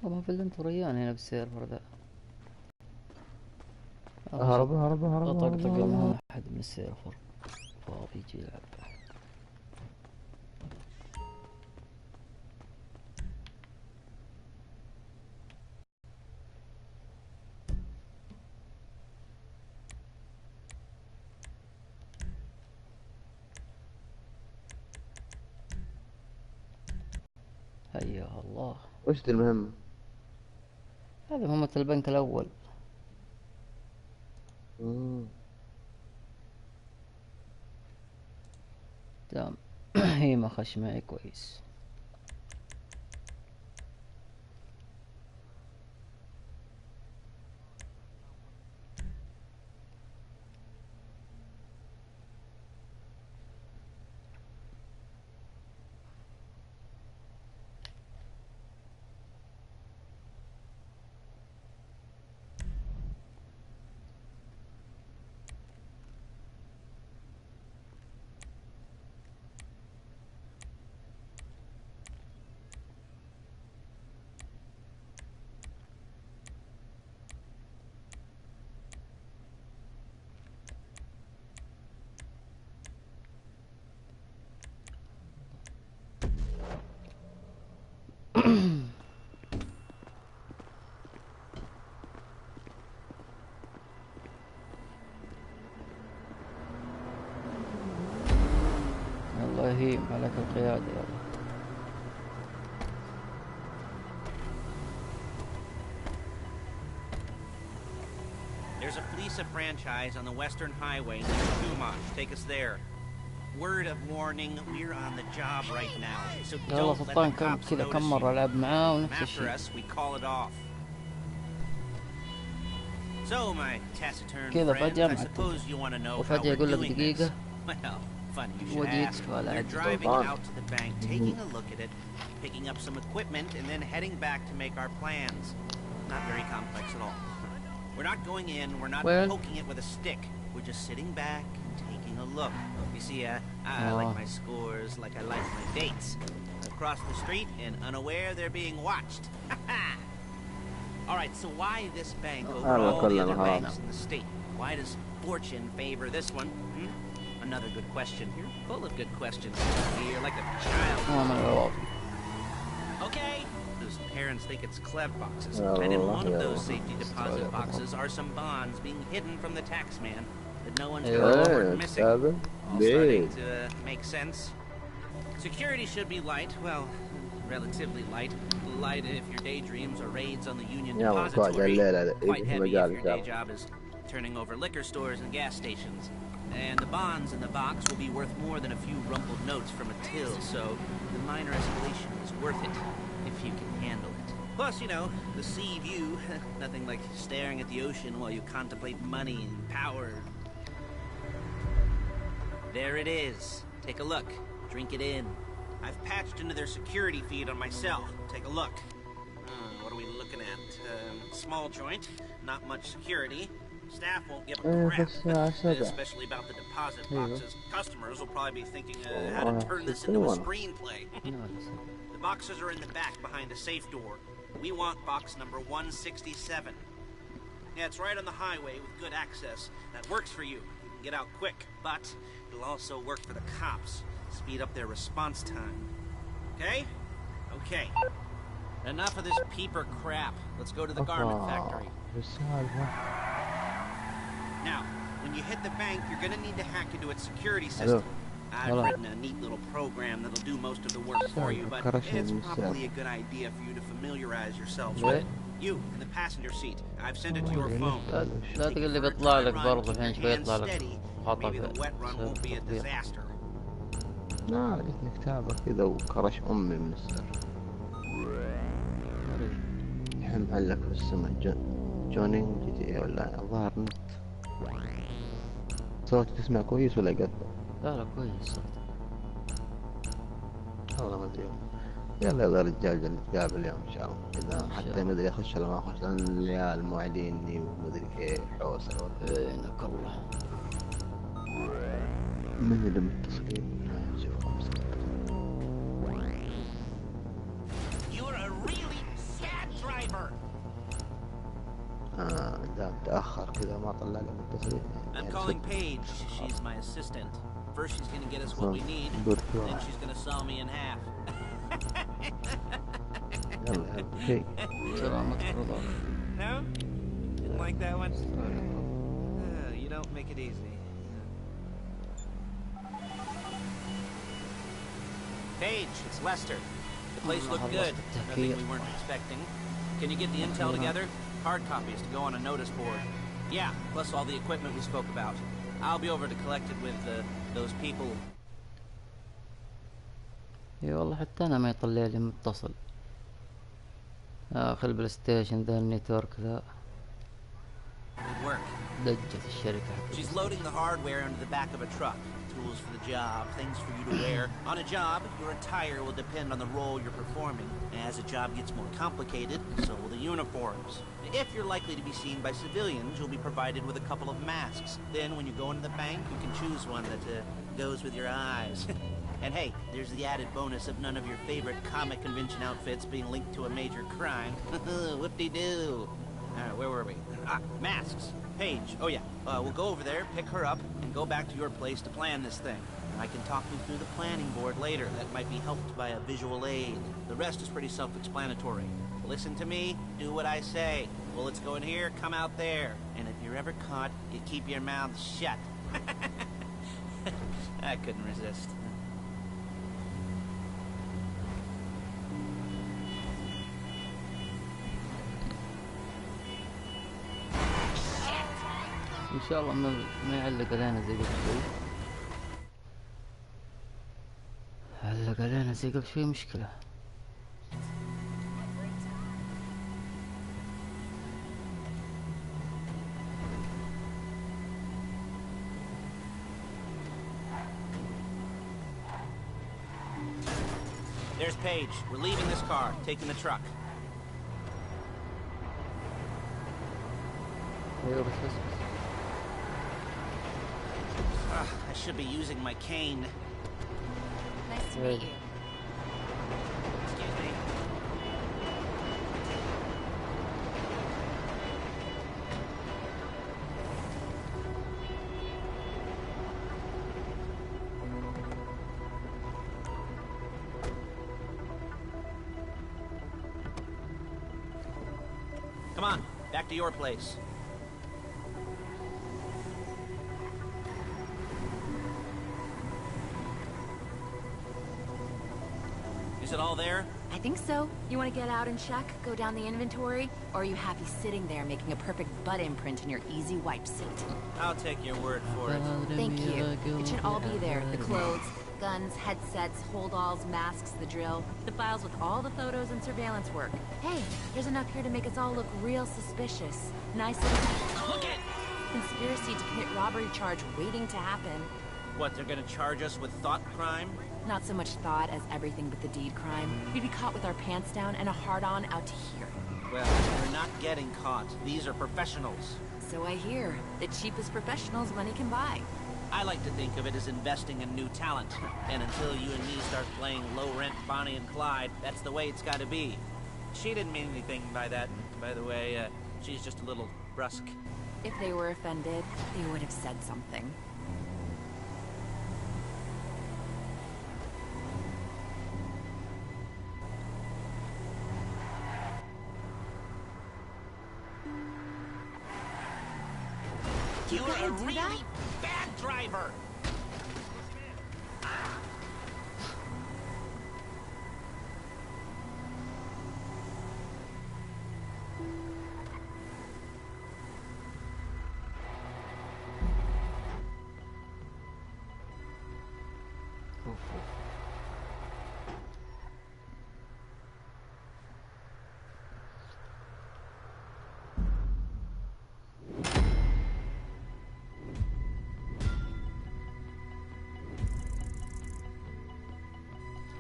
ما في الا انت وريان هنا بالسيرفر ذا. هرب هرب هرب طقطق ما احد من السيرفر فاضي يجي يلعب. هيا الله. وش ذي المهمة؟ هذه مهمة البنك الأول. تمام. هي ما خش معي كويس. الله يهيم عليك القيادة يلا. There's a Fleece franchise on the Western Highway near Chumash. Take us there. Word of warning, we're on the job right now. So don't let the cops notice you. After us, we call it off. So, my taciturn friends, I suppose you want to know how we're doing this. Well, funny you should ask. We're driving out to the bank, taking a look at it, picking up some equipment, and then heading back to make our plans. Not very complex at all. We're not going in, we're not poking it with a stick. We're just sitting back and taking a look. You see, I like my scores like I like my dates. Across the street and unaware they're being watched. Alright, so why this bank over all the other banks in the state? Why does fortune favor this one? Another good question. You're full of good questions. You're like a child. Okay. Those parents think it's clev boxes. And in one of those safety deposit boxes are some bonds being hidden from the tax man that no one's reported missing. All starting to make sense. Security should be light. Well, relatively light. Light if your daydreams are raids on the Union Depository. Quite heavy if your day job is turning over liquor stores and gas stations. And the bonds in the box will be worth more than a few rumpled notes from a till, so the minor escalation is worth it, if you can handle it. Plus, you know, the sea view, nothing like staring at the ocean while you contemplate money and power. There it is. Take a look. Drink it in. I've patched into their security feed on my cell. Take a look. What are we looking at? Small joint, not much security. Staff won't give a crap, especially about the deposit boxes. Customers will probably be thinking how to turn this into a screenplay. The boxes are in the back behind a safe door. We want box number 167. Yeah, it's right on the highway with good access. That works for you. You can get out quick, but it'll also work for the cops. Speed up their response time. Okay? Okay. Enough of this peeper crap. Let's go to the garment factory. Now, when you hit the bank, you're gonna need to hack into its security system. I've written a neat little program that'll do most of the work for you, but it's probably a good idea for you to familiarize yourselves with it. You, in the passenger seat, I've sent it to your phone. لا تقول لي بيطلع لك برضه الحين شوي يطلع لك خطأ. Maybe the wet run won't be a disaster. لا جتني كتابة كذا وكرش أمي من السر. الحين معلق في السماء جونينج جي ولا ظهر نت. صوتي تسمع كويس ولا قد؟ لا كويس صوت. والله ما ادري. يلا يا رجال نتقابل اليوم ان شاء الله. اذا حتى ما ادري اخش ولا ما اخش لان العيال موعديني وما ادري كيف حوسه. عينك الله. من اللي متصلين؟ شوف You're a really sad driver. إذا ما طلع لي متصل I'm calling Paige. She's my assistant. First she's gonna get us what we need, then she's gonna saw me in half. يلا شيء. سلامتك رضا. No? Didn't like that one? You don't make it easy. Paige, it's Lester. The place looked good. Nothing we weren't expecting. Can you get the intel together? Hard copies to go on a notice board. Yeah, plus all the equipment we spoke about. I'll be over to collect it with those people. اي والله حتى انا ما يطلع لي متصل. اخي البلاي ستيشن ذا النيتورك ذا. Good work. دجت الشركة حقتي. She's loading the hardware into the back of a truck. Tools for the job, things for you to wear. On a job, your attire will depend on the role you're performing. As a job gets more complicated, so will the uniforms. If you're likely to be seen by civilians, you'll be provided with a couple of masks. Then when you go into the bank, you can choose one that goes with your eyes. And hey, there's the added bonus of none of your favorite comic convention outfits being linked to a major crime. Whoop-de-doo. Where were we? Masks. Paige. Oh yeah. We'll go over there, pick her up, and go back to your place to plan this thing. I can talk you through the planning board later. That might be helped by a visual aid. The rest is pretty self-explanatory. Listen to me, do what I say. Bullets go in here, come out there. And if you're ever caught, you keep your mouth shut. I couldn't resist. ان شاء الله ما يعلق علينا زي قبل شوي. علق علينا زي قبل شوي مشكلة. There's Paige. We're leaving this car, taking the truck. ايوه بس. I should be using my cane. Nice to meet you. Excuse me. Come on, back to your place. Is it all there? I think so. You want to get out and check? Go down the inventory? Or are you happy sitting there making a perfect butt imprint in your easy wipe seat? I'll take your word for it. Thank you. It should all be there. The clothes, guns, headsets, holdalls, masks, the drill. The files with all the photos and surveillance work. Hey, there's enough here to make us all look real suspicious. Nice little Look it! conspiracy to commit robbery charge waiting to happen. What, they're gonna charge us with thought crime? Not so much thought as everything but the deed crime. We'd be caught with our pants down and a hard-on out to here. Well, we're not getting caught. These are professionals. So I hear. The cheapest professionals money can buy. I like to think of it as investing in new talent. And until you and me start playing low-rent Bonnie and Clyde, that's the way it's gotta be. She didn't mean anything by that, by the way. She's just a little brusque. If they were offended, they would have said something. You're a really bad driver!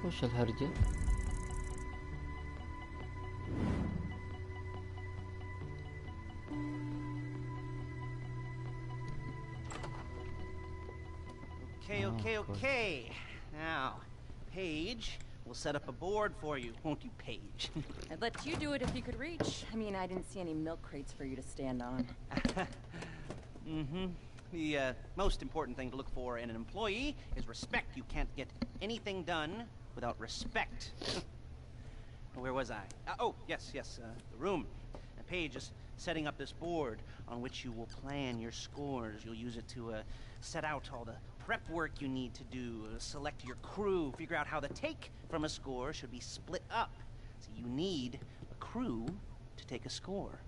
وش الهرجة؟ Okay. Now, Paige, we'll set up a board for you, won't you, Paige? I'd let you do it if you could reach. I mean, I didn't see any milk crates for you to stand on. Mm-hmm. The most important thing to look for in an employee is respect. You can't get anything done without respect. Where was I? Oh, yes, the room. And Paige is setting up this board on which you will plan your scores. You'll use it to set out all the prep work you need to do, select your crew, figure out how the take from a score should be split up. So you need a crew to take a score.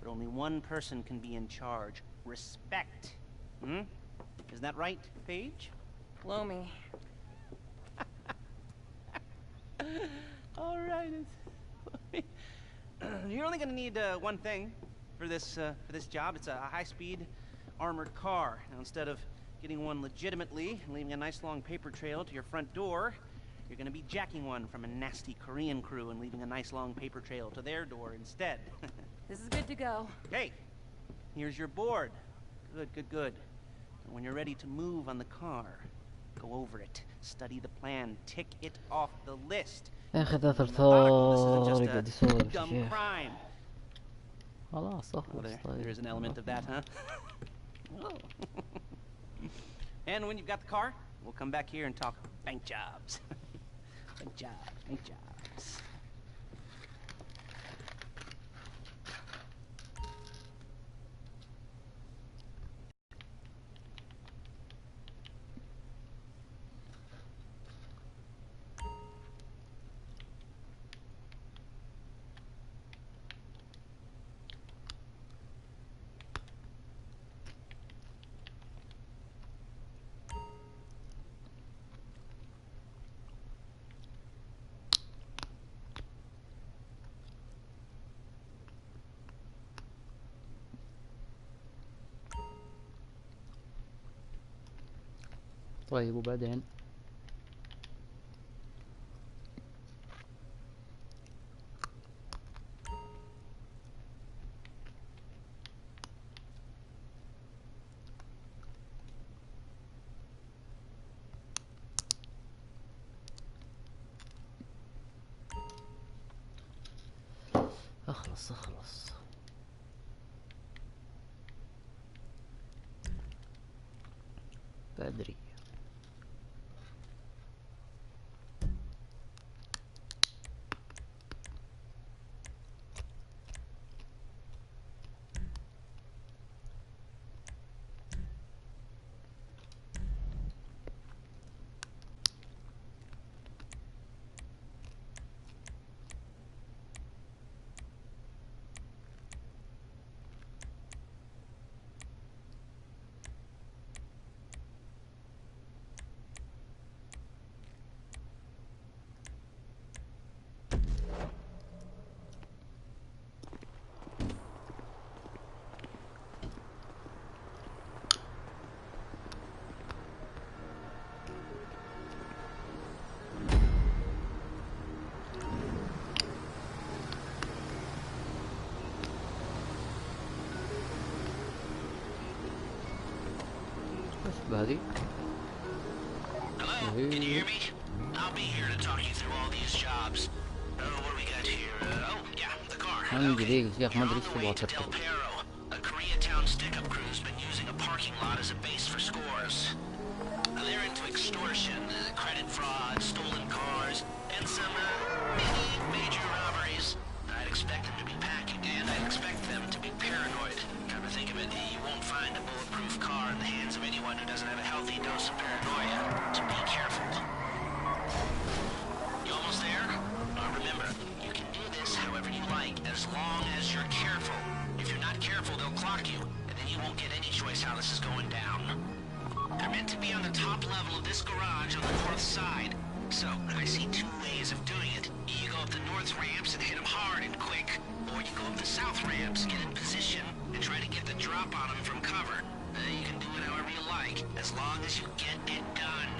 But only one person can be in charge. Respect. Hmm? Isn't that right, Paige? Blow me. All right. You're only going to need one thing for this job. It's a high-speed armored car. Now, instead of getting one legitimately and leaving a nice long paper trail to your front door, you're going to be jacking one from a nasty Korean crew and leaving a nice long paper trail to their door instead. This is good to go. Hey, here's your board. Good. And when you're ready to move on the car, go over it, study the plan, tick it off the list. يا اخي ذا This ثرثار isn't يقعد just a يسولف dumb شيخ. crime. خلاص Well, اخلص there طيب. is an element of that, huh? Oh. And when you've got the car, we'll come back here and talk bank jobs. Bank jobs. طيب وبعدين اخلص بدري. بهذي. Hello, can you hear me? I'll be here to talk you through all these jobs. What do we got here? Oh, yeah, the car. عندي دقيقة يا أخي ما You're أدري on إيش the way تبغى to Del تركب. Perro. A Koreatown stick-up crew's been using a parking lot as a base for scores. They're into extortion, credit fraud, stolen cars, and some major robberies. I'd expect them to be packing, and I'd expect them to be paranoid. Come to think of it, you won't find a bulletproof car in the hands of anyone who doesn't have a healthy dose of paranoia. So be careful. You almost there? Remember, you can do this however you like, as long as you're careful. If you're not careful, they'll clock you, and then you won't get any choice how this is going down. They're meant to be on the top level of this garage on the north side. So, I see two ways of doing it. You go up the north ramps and hit them hard and quick, or you go up the south ramps, get in position, and try to get the drop on them from cover. You can do it however you like, as long as you get it done.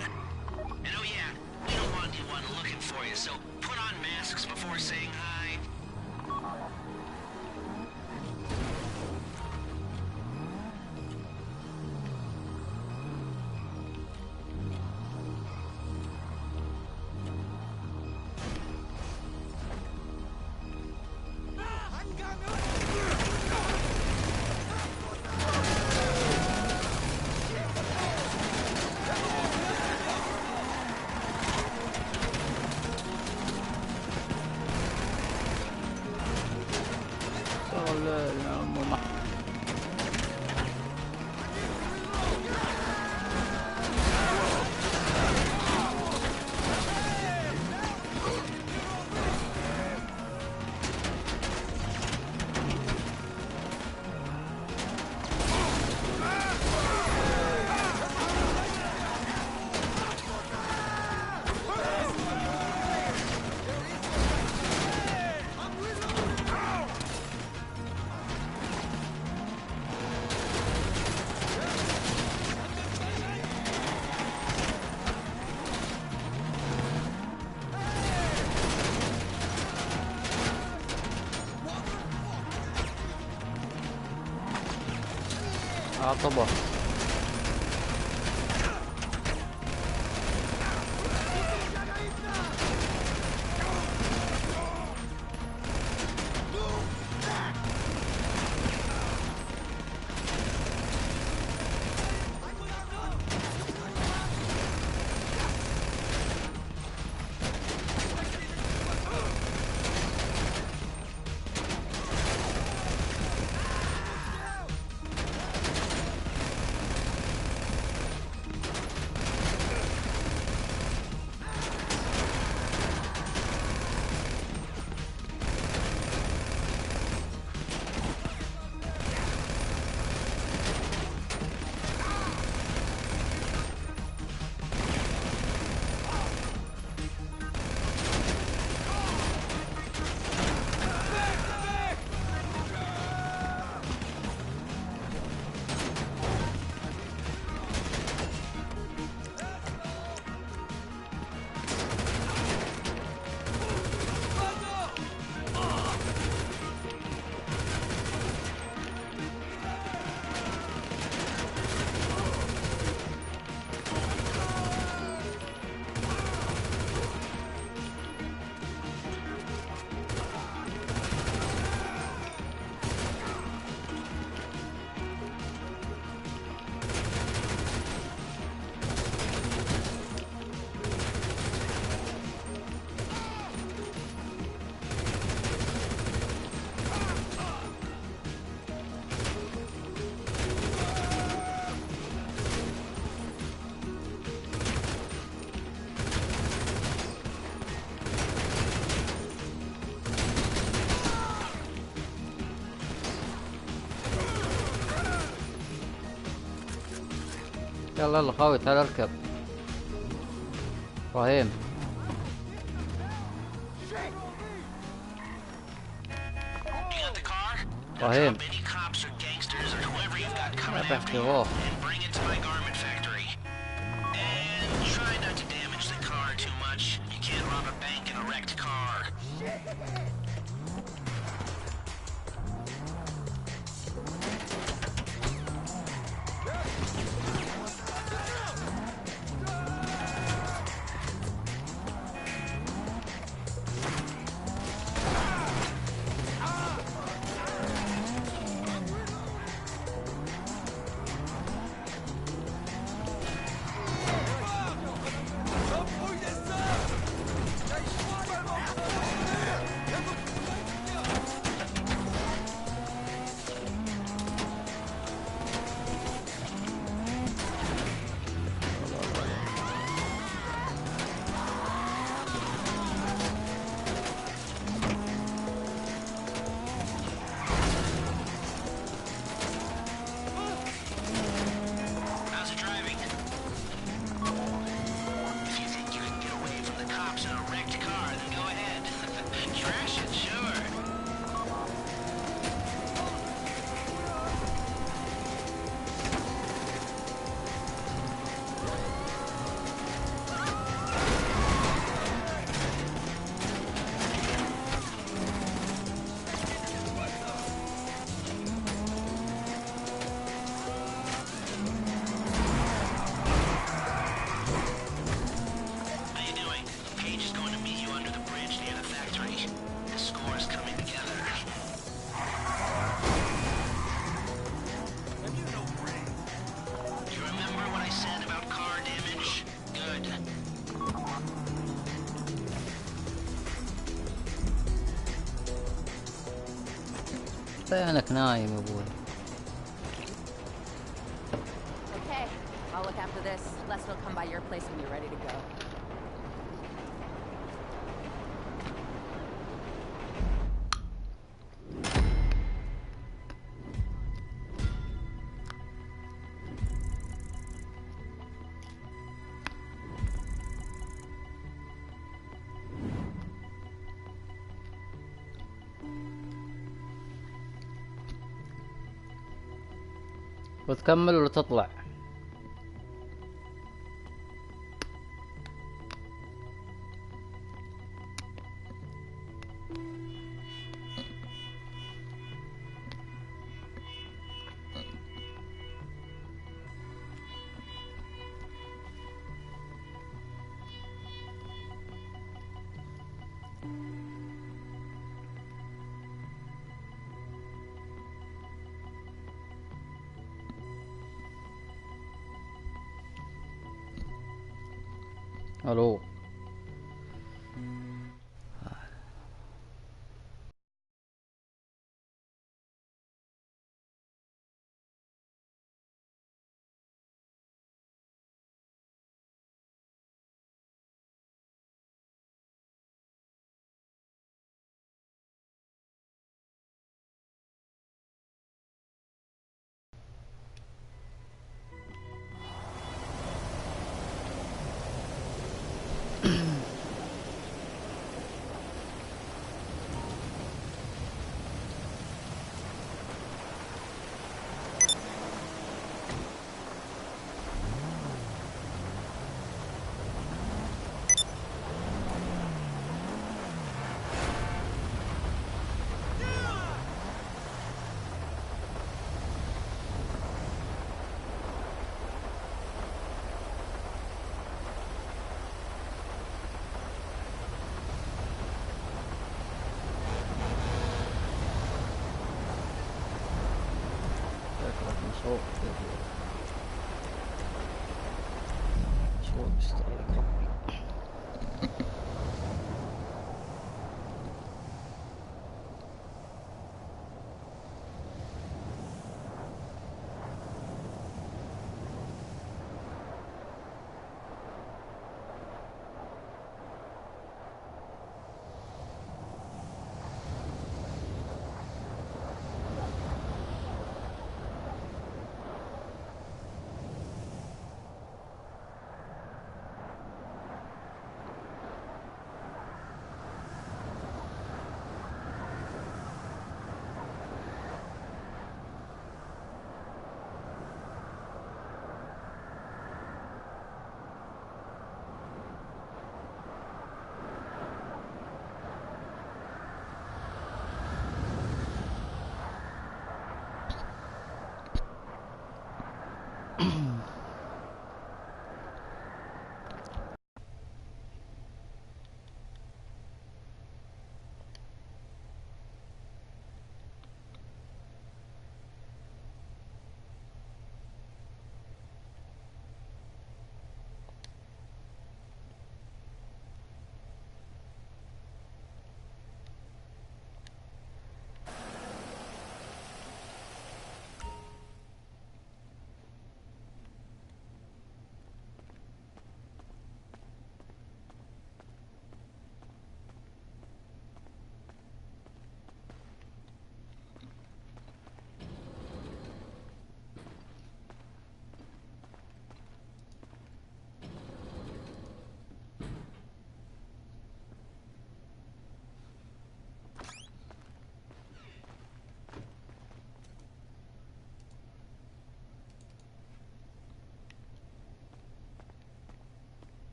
And oh yeah, we don't want anyone looking for you, so put on masks before saying hi. طبعا. يلا يلا خاوي تعال اركب. ابراهيم ابراهيم بحكي روح. بيانك نايم يا ابوي. Okay, I'll look after this. Lester will come by your place when you're ready to go. وتكمل ولا تطلع؟ الو. شوف استغرق ربي.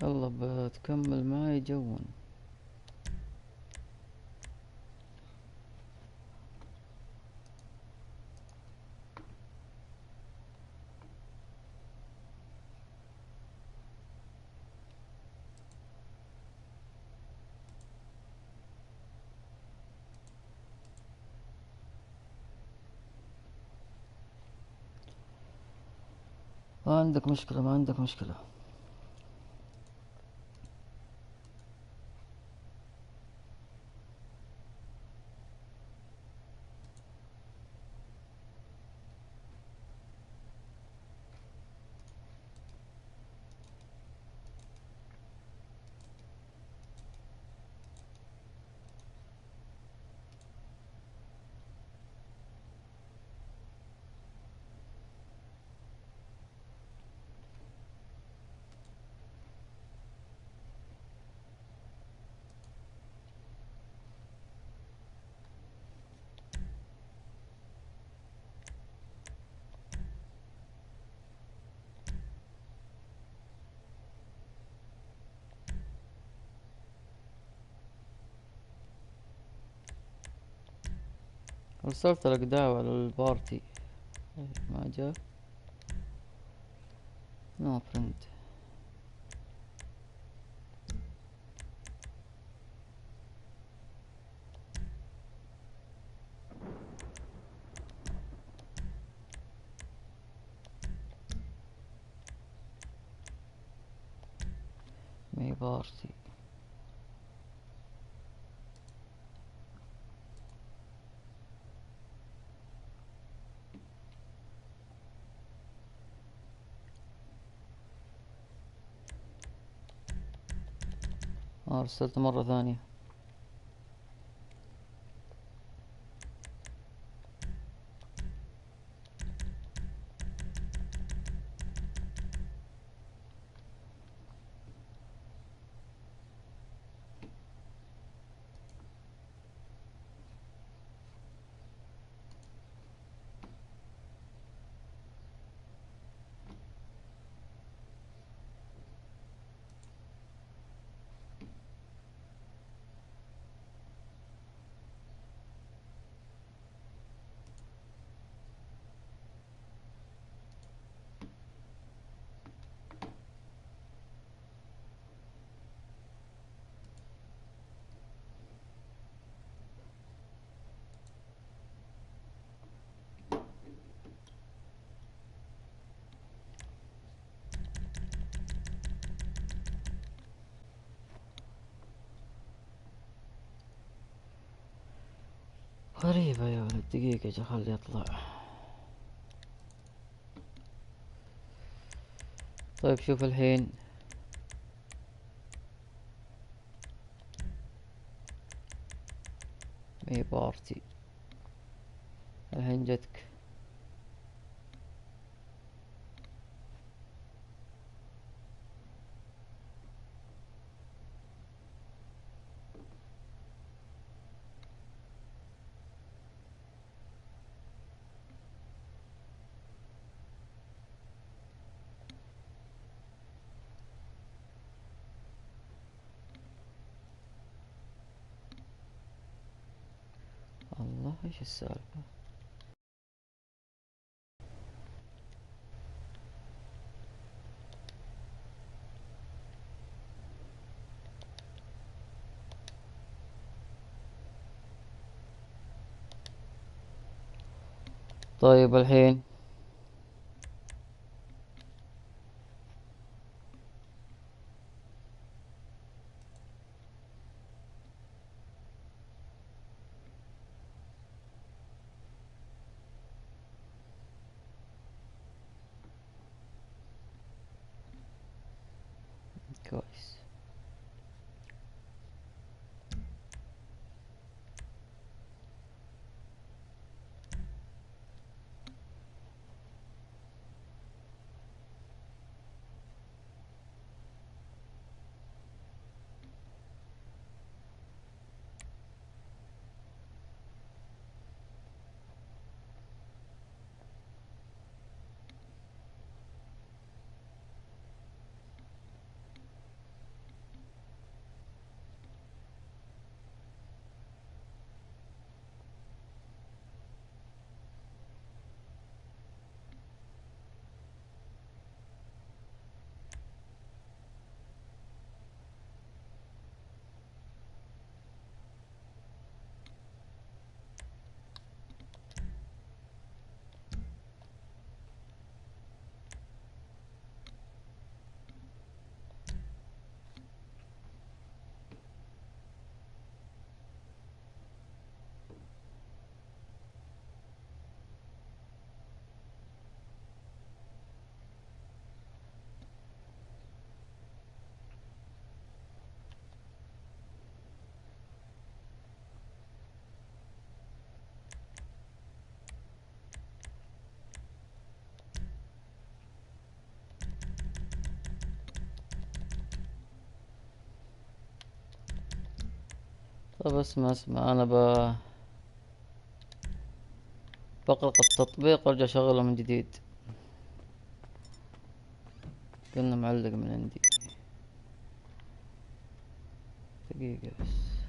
يلا بتكمل معي جون. ما عندك مشكلة، ما عندك مشكلة. ارسلت لك دعوة للبارتي ما جاء. نو فريند. مي بارتي. ارسلت مرة ثانية. غريبة يا ولد، دقيقة اجي خلي يطلع. طيب شوف الحين. مي بارتي الحين جتك. الله ايش السالفة؟ طيب الحين كويس. طب اسمع انا بقلق التطبيق وارجع اشغله من جديد، كأنه معلق من عندي. دقيقة بس.